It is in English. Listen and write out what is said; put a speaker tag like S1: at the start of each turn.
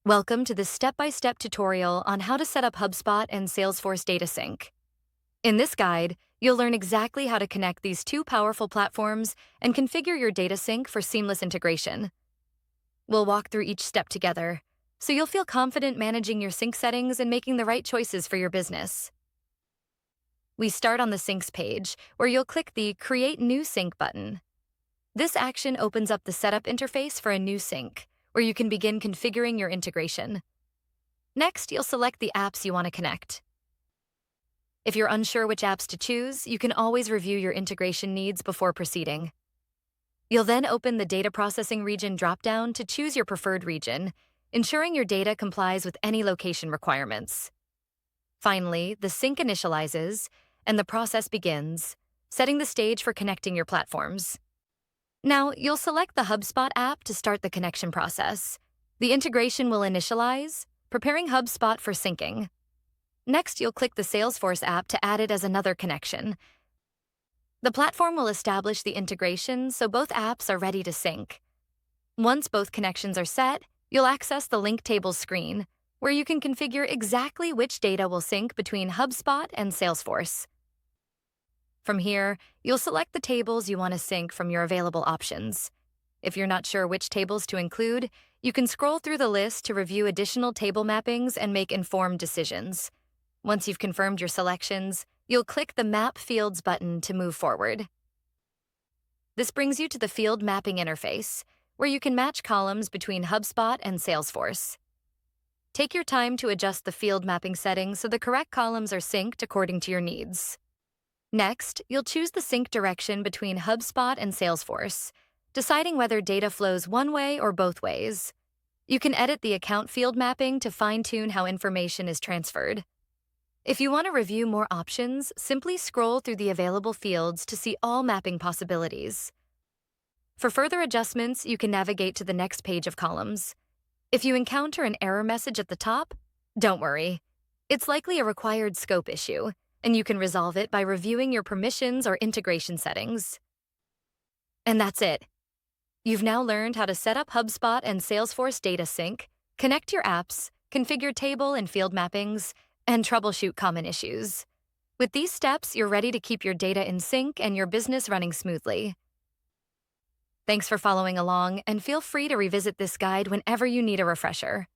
S1: Welcome to this step-by-step tutorial on how to set up HubSpot and Salesforce data sync. In this guide, you'll learn exactly how to connect these two powerful platforms and configure your data sync for seamless integration. We'll walk through each step together, so you'll feel confident managing your sync settings and making the right choices for your business. We start on the Syncs page, where you'll click the Create New Sync button. This action opens up the setup interface for a new sync, where you can begin configuring your integration. Next, you'll select the apps you want to connect. If you're unsure which apps to choose, you can always review your integration needs before proceeding. You'll then open the Data Processing Region dropdown to choose your preferred region, ensuring your data complies with any location requirements. Finally, the sync initializes, and the process begins, setting the stage for connecting your platforms. Now, you'll select the HubSpot app to start the connection process. The integration will initialize, preparing HubSpot for syncing. Next, you'll click the Salesforce app to add it as another connection. The platform will establish the integration so both apps are ready to sync. Once both connections are set, you'll access the Link Tables screen, where you can configure exactly which data will sync between HubSpot and Salesforce. From here, you'll select the tables you want to sync from your available options. If you're not sure which tables to include, you can scroll through the list to review additional table mappings and make informed decisions. Once you've confirmed your selections, you'll click the Map Fields button to move forward. This brings you to the Field Mapping interface, where you can match columns between HubSpot and Salesforce. Take your time to adjust the field mapping settings so the correct columns are synced according to your needs. Next, you'll choose the sync direction between HubSpot and Salesforce, deciding whether data flows one way or both ways. You can edit the account field mapping to fine-tune how information is transferred. If you want to review more options, simply scroll through the available fields to see all mapping possibilities. For further adjustments, you can navigate to the next page of columns. If you encounter an error message at the top, don't worry. It's likely a required scope issue, and you can resolve it by reviewing your permissions or integration settings. And that's it. You've now learned how to set up HubSpot and Salesforce data sync, connect your apps, configure table and field mappings, and troubleshoot common issues. With these steps, you're ready to keep your data in sync and your business running smoothly. Thanks for following along, and feel free to revisit this guide whenever you need a refresher.